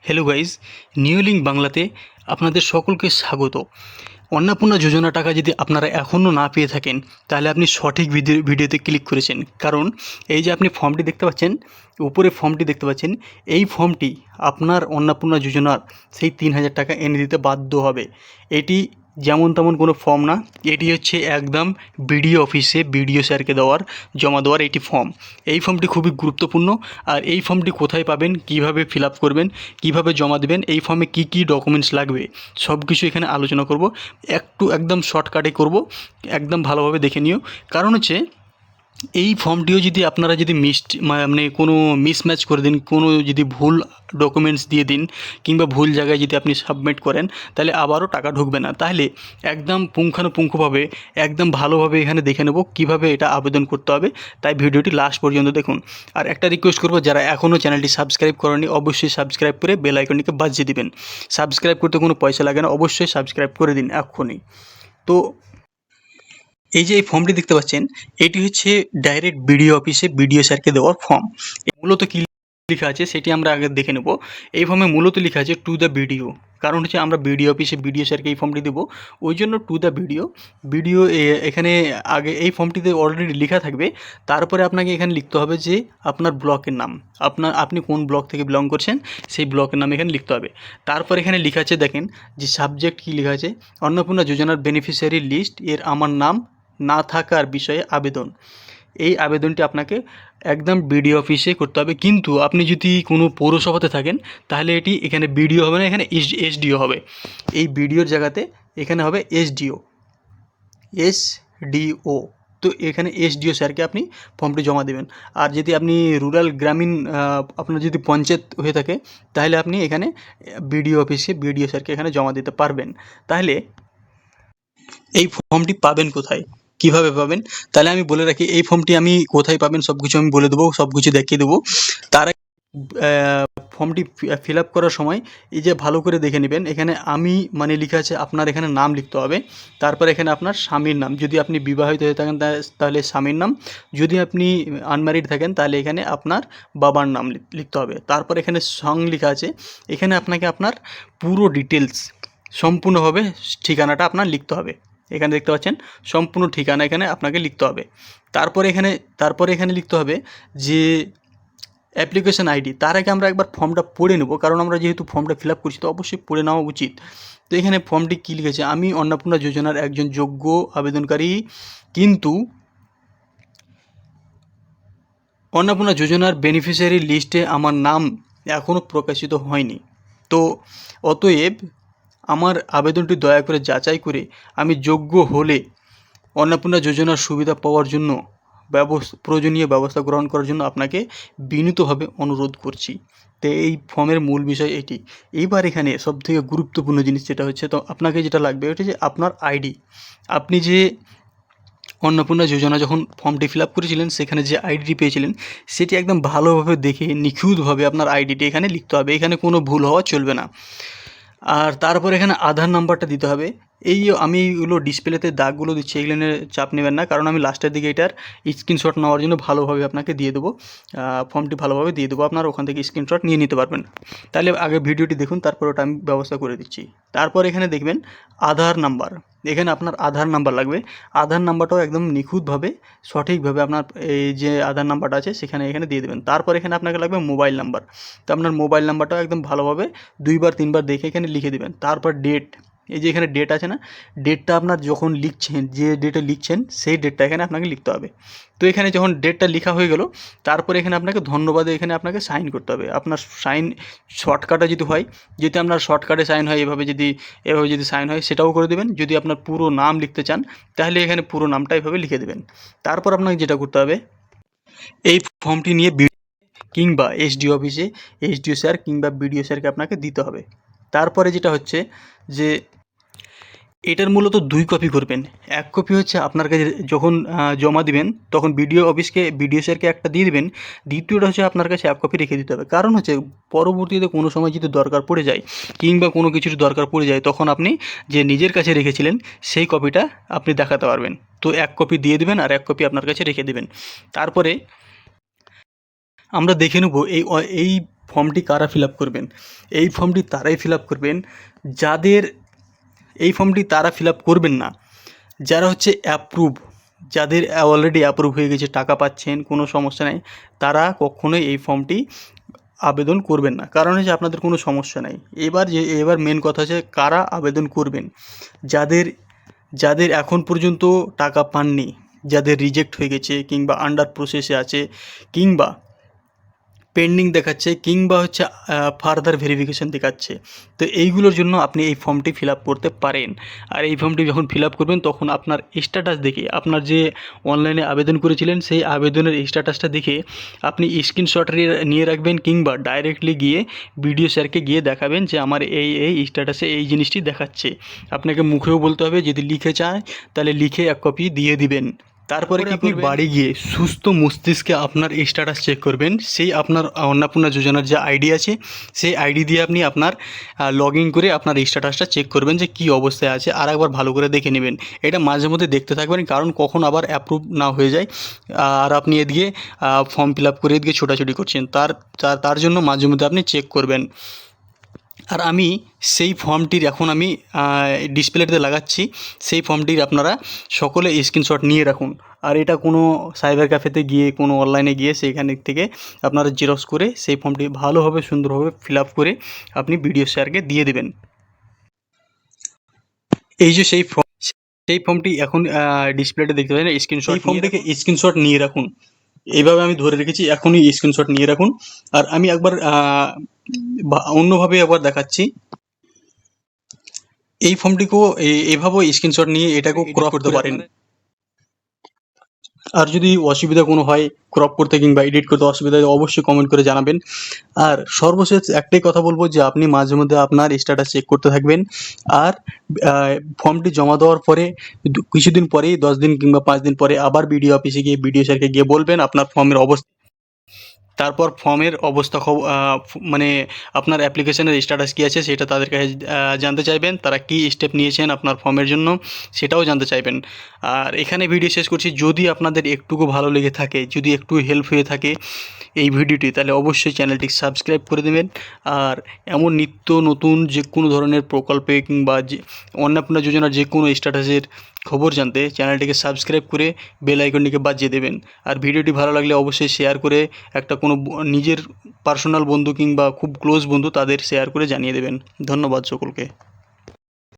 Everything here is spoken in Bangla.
হ্যালো গাইজ, নিউ লিঙ্ক বাংলাতে আপনাদের সকলকে স্বাগত। অন্নপূর্ণা যোজনা টাকা যদি আপনারা এখনও না পেয়ে থাকেন তাহলে আপনি সঠিক ভিডিওতে ক্লিক করেছেন। কারণ এই যে আপনি ফর্মটি দেখতে পাচ্ছেন, উপরে ফর্মটি দেখতে পাচ্ছেন, এই ফর্মটি আপনার অন্নপূর্ণা যোজনার সেই 3,000 টাকা এনে দিতে বাধ্য হবে। এটি যেমন তেমন কোনো ফর্ম না, এটি হচ্ছে একদম বিডিও অফিসে বিডিও স্যারকে জমা দেওয়ার এটি ফর্ম। এই ফর্মটি খুবই গুরুত্বপূর্ণ। আর এই ফর্মটি কোথায় পাবেন, কিভাবে ফিল আপ করবেন, কিভাবে জমা দেবেন, এই ফর্মে কি কি ডকুমেন্টস লাগবে সব কিছু এখানে আলোচনা করব। একদম শর্টকাটে করব, একদম ভালোভাবে দেখে নিও। কারণ হচ্ছে এই ফর্মটিও যদি আপনারা যদি মানে কোনো মিসম্যাচ করে দিন, কোনো যদি ভুল ডকুমেন্টস দিয়ে দিন কিংবা ভুল জায়গায় যদি আপনি সাবমিট করেন তাহলে আবারও টাকা ঢুকবে না। তাহলে একদম পুঙ্খানুপুঙ্খভাবে একদম ভালোভাবে এখানে দেখে নেব কীভাবে এটা আবেদন করতে হবে। তাই ভিডিওটি লাস্ট পর্যন্ত দেখুন। আর একটা রিকোয়েস্ট করব, যারা এখনও চ্যানেলটি সাবস্ক্রাইব করেনি অবশ্যই সাবস্ক্রাইব করে বেল আইকনটিকে বাজিয়ে দিবেন। সাবস্ক্রাইব করতে কোনো পয়সা লাগে না, অবশ্যই সাবস্ক্রাইব করে দিন এক্ষুনি। তো এই যে এই ফর্মটি দেখতে পাচ্ছেন, এটি হচ্ছে ডাইরেক্ট বিডিও অফিসে বিডিও স্যারকে দেওয়ার ফর্ম। মূলত কী লেখা আছে সেটি আমরা আগে দেখে নেব। এই ফর্মে মূলত লেখা আছে টু দ্য বিডিও। কারণ হচ্ছে আমরা বিডিও অফিসে বিডিও স্যারকে এই ফর্মটি দেবো, ওই জন্য টু দ্য বিডিও এখানে আগে এই ফর্মটিতে অলরেডি লেখা থাকবে। তারপরে আপনাকে এখানে লিখতে হবে যে আপনার ব্লকের নাম, আপনি কোন ব্লক থেকে বিলং করছেন সেই ব্লকের নাম এখানে লিখতে হবে। তারপর এখানে লেখা আছে, দেখেন যে সাবজেক্ট কী লেখা আছে, অন্নপূর্ণা যোজনার বেনিফিশিয়ারি লিস্ট এর আমার নাম না থাকার বিষয়ে আবেদন। এই আবেদনটি আপনাকে একদম বিডিও অফিসে করতে হবে। কিন্তু আপনি যদি কোনো পৌরসভাতে থাকেন তাহলে এটি এখানে বিডিও হবে না, এখানে এসডিও হবে। এই বিডিওর জায়গাতে এখানে হবে এসডিও। তো এখানে এসডিও স্যারকে আপনি ফর্মটি জমা দেবেন। আর যদি আপনি রুরাল গ্রামীণ আপনার যদি পঞ্চায়েত হয়ে থাকে তাহলে আপনি এখানে বিডিও অফিসে বিডিও স্যারকে এখানে জমা দিতে পারবেন। তাহলে এই ফর্মটি পাবেন কোথায়, কিভাবে পাবেন, তাহলে আমি বলে রাখি এই ফর্মটি আমি কোথায় পাবেন সব কিছু আমি বলে দেবো, সব কিছু দেখিয়ে দেবো। তার আগে ফর্মটি ফিল আপ করার সময় এই যে ভালো করে দেখে নেবেন, এখানে আমি মানে লেখা আছে আপনার এখানে নাম লিখতে হবে। তারপর এখানে আপনার স্বামীর নাম, যদি আপনি বিবাহিত হয়ে থাকেন তাহলে স্বামীর নাম, যদি আপনি আনম্যারিড থাকেন তাহলে এখানে আপনার বাবার নাম লিখতে হবে। তারপর এখানে সং লেখা আছে, এখানে আপনাকে আপনার পুরো ডিটেলস সম্পূর্ণভাবে ঠিকানাটা আপনার লিখতে হবে। এখানে দেখতে পাচ্ছেন সম্পূর্ণ ঠিকানা এখানে আপনাকে লিখতে হবে। তারপরে এখানে লিখতে হবে যে অ্যাপ্লিকেশন আইডি। তার আগে আমরা একবার ফর্মটা পড়ে নেব, কারণ আমরা যেহেতু ফর্মটা ফিল আপ করছি তো অবশ্যই পড়ে নেওয়া উচিত। তো এখানে ফর্মটি কী লিখেছে, আমি অন্নপূর্ণা যোজনার একজন যোগ্য আবেদনকারী, কিন্তু অন্নপূর্ণা যোজনার বেনিফিশিয়ারি লিস্টে আমার নাম এখনও প্রকাশিত হয়নি। তো অতএব আমার আবেদনটি দয়া করে যাচাই করে আমি যোগ্য হলে অন্নপূর্ণা যোজনার সুবিধা পাওয়ার জন্য প্রয়োজনীয় ব্যবস্থা গ্রহণ করার জন্য আপনাকে বিনীতভাবে অনুরোধ করছি। তো এই ফর্মের মূল বিষয় এটি। এইবার এখানে সবথেকে গুরুত্বপূর্ণ জিনিস যেটা হচ্ছে, তো আপনাকে যেটা লাগবে ওটা যে আপনার আইডি। আপনি যে অন্নপূর্ণা যোজনা যখন ফর্মটি ফিল আপ করেছিলেন সেখানে যে আইডিটি পেয়েছিলেন সেটি একদম ভালোভাবে দেখে নিখুঁতভাবে আপনার আইডিটি এখানে লিখতে হবে, এখানে কোনো ভুল হওয়া চলবে না। আর তারপর এখানে আধার নাম্বারটা দিতে হবে। আমি এইগুলো ডিসপ্লেতে দাগগুলো দিচ্ছি, এগুলো নিয়ে চাপ নেবেন না, কারণ আমি লাস্টের দিকে এটার স্ক্রিনশট নেওয়ার জন্য ভালোভাবে আপনাকে দিয়ে দেবো, ফর্মটি ভালোভাবে দিয়ে দেবো, আপনার ওখান থেকে স্ক্রিনশট নিয়ে নিতে পারবেন। তাহলে আগে ভিডিওটি দেখুন, তারপর ওটা আমি ব্যবস্থা করে দিচ্ছি। তারপর এখানে দেখবেন আধার নাম্বার, এখানে আপনার আধার নাম্বার লাগবে। আধার নাম্বারটাও একদম নিখুঁতভাবে সঠিকভাবে আপনার এই যে আধার নাম্বারটা আছে এখানে দিয়ে দেবেন। তারপর এখানে আপনাকে লাগবে মোবাইল নাম্বার, তো আপনার মোবাইল নাম্বারটাও একদম ভালোভাবে 2-3বার দেখে এখানে লিখে দেবেন। তারপর ডেট, এই যে এখানে ডেট আছে না, ডেটটা আপনার যখন লিখছেন, যে ডেটে লিখছেন সেই ডেটটা এখানে আপনাকে লিখতে হবে। তো এখানে যখন ডেটটা লেখা হয়ে গেল তারপরে এখানে আপনাকে ধন্যবাদে এখানে আপনাকে সাইন করতে হবে। আপনার সাইন শর্টকাটে যদি হয়, যদি আপনার শর্টকাটে সাইন হয়, এভাবে যদি সাইন হয় সেটাও করে দেবেন। যদি আপনার পুরো নাম লিখতে চান তাহলে এখানে পুরো নামটা এভাবে লিখে দেবেন। তারপর আপনাকে যেটা করতে হবে, এই ফর্মটি নিয়ে কিংবা এসডিও অফিসে এসডিও স্যার কিংবা বিডিও স্যারকে আপনাকে দিতে হবে। তারপরে যেটা হচ্ছে যে এটার মূলত 2 কপি করবেন। এক কপি হচ্ছে আপনার কাছে যখন জমা দিবেন তখন বিডিও স্যারকে একটা দিয়ে দেবেন। দ্বিতীয়টা হচ্ছে আপনার কাছে এক কপি রেখে দিতে হবে। কারণ হচ্ছে পরবর্তীতে কোনো সময় যদি দরকার পড়ে যায় কিংবা কোনো কিছুর দরকার পড়ে যায় তখন আপনি যে নিজের কাছে রেখেছিলেন সেই কপিটা আপনি দেখাতে পারবেন। তো এক কপি দিয়ে দেবেন আর এক কপি আপনার কাছে রেখে দেবেন। তারপরে আমরা দেখে নেব এই ফর্মটি কারা ফিল আপ করবেন? এই ফর্মটি তারাই ফিল আপ করবেন যাদের, এই ফর্মটি তারা ফিল আপ করবেন না যারা হচ্ছে অ্যাপ্রুভ, যাদের অলরেডি অ্যাপ্রুভ হয়ে গেছে, টাকা পাচ্ছেন, কোনো সমস্যা নেই, তারা কখনোই এই ফর্মটি আবেদন করবেন না। কারণ হচ্ছে আপনাদের কোনো সমস্যা নাই। এবার মেন কথা হচ্ছে কারা আবেদন করবেন? যাদের যাদের এখন পর্যন্ত টাকা পাননি, যাদের রিজেক্ট হয়ে গেছে, কিংবা আন্ডার প্রসেসে আছে, কিংবা পেন্ডিং দেখাচ্ছে, কিংবা হচ্ছে ফার্দার ভেরিফিকেশন দেখাচ্ছে। তো এইগুলোর জন্য আপনি এই ফর্মটি ফিল আপ করতে পারেন। আর এই ফর্মটি যখন ফিল আপ করবেন তখন আপনার স্ট্যাটাস দেখে, আপনার যে অনলাইনে আবেদন করেছিলেন সেই আবেদনের স্ট্যাটাসটা দেখে আপনি স্ক্রিনশট নিয়ে রাখবেন, কিংবা ডাইরেক্টলি গিয়ে বিডিও স্যারকে গিয়ে দেখাবেন যে আমার এই স্ট্যাটাসে এই জিনিসটি দেখাচ্ছে। আপনাকে মুখেও বলতে হবে, যদি লিখে চায় তাহলে লিখে এক কপি দিয়ে দিবেন। তারপরে কি আপনি বাড়ি গিয়ে সুস্থ মস্তিষ্কে আপনার স্ট্যাটাস চেক করবেন। সেই আপনার অন্নপূর্ণা যোজনার যে আইডি আছে সেই আইডি দিয়ে আপনি আপনার লগ ইন করে আপনার স্ট্যাটাসটা চেক করবেন যে কী অবস্থায় আছে, আর একবার ভালো করে দেখে নেবেন। এটা মাঝে মধ্যে দেখতে থাকবেন, কারণ কখন আবার অ্যাপ্রুভ না হয়ে যায় আর আপনি এদিকে ফর্ম ফিল আপ করে এদিকে ছোটাছুটি করছেন, তার জন্য মাঝে মধ্যে আপনি চেক করবেন। আর আমি সেই ফর্মটির এখন আমি ডিসপ্লেতে লাগাচ্ছি, সেই ফর্মটির আপনারা সকলে স্ক্রিনশট নিয়ে রাখুন। আর এটা কোনো সাইবার ক্যাফেতে গিয়ে, কোনো অনলাইনে গিয়ে সেইখান থেকে আপনারা জেরক্স করে সেই ফর্মটি ভালোভাবে সুন্দরভাবে ফিল আপ করে আপনি বিডিও স্যারকে দিয়ে দেবেন। এই যে সেই ফর্মটি এখন ডিসপ্লেতে দেখতে পাচ্ছেন স্ক্রিনশট, এই ফর্মটিকে স্ক্রিনশট নিয়ে রাখুন। এইভাবে আমি ধরে রেখেছি, এখনই স্ক্রিনশট নিয়ে রাখুন। আর আমি একবার অন্যভাবে একবার দেখাচ্ছি। এই ফর্মটিকেও এভাবেও স্ক্রিনশট নিয়ে এটাকেও ক্রপ করতে পারেন। আর যদি অসুবিধা কোনো হয় ক্রপ করতে কিংবা এডিট করতে অসুবিধা হয় অবশ্যই কমেন্ট করে জানাবেন। আর সর্বশেষ একটাই কথা বলবো যে আপনি মাঝে মধ্যে আপনার স্ট্যাটাস চেক করতে থাকবেন। আর ফর্মটি জমা দেওয়ার পরে কিছুদিন পরেই, 10 দিন কিংবা 5 দিন পরে আবার বিডিও অফিসে গিয়ে বিডিও স্যারকে গিয়ে বলবেন আপনার ফর্মের অবস্থা। তারপর ফর্মের অবস্থা মানে আপনার অ্যাপ্লিকেশনের স্ট্যাটাস কী আছে সেটা তাদের কাছে জানতে চাইবেন। তারা কী স্টেপ নিয়েছেন আপনার ফর্মের জন্য সেটাও জানতে চাইবেন। আর এখানে ভিডিও শেষ করছি। যদি আপনাদের একটুকু ভালো লেগে থাকে, যদি একটু হেল্প হয়ে থাকে এই ভিডিওটি, তাহলে অবশ্যই চ্যানেলটি সাবস্ক্রাইব করে দেবেন। আর এমন নিত্য নতুন যে কোনো ধরনের প্রকল্পে কিংবা যে অন্নপূর্ণা যোজনার যে কোনো স্ট্যাটাসের খবর জানতে চ্যানেলটিকে সাবস্ক্রাইব করে বেল আইকনটিকে বাজিয়ে দেবেন। আর ভিডিওটি ভালো লাগলে অবশ্যই শেয়ার করে একটা কোনো নিজের পার্সোনাল বন্ধু কিংবা খুব ক্লোজ বন্ধু তাদের শেয়ার করে জানিয়ে দেবেন। ধন্যবাদ সকলকে।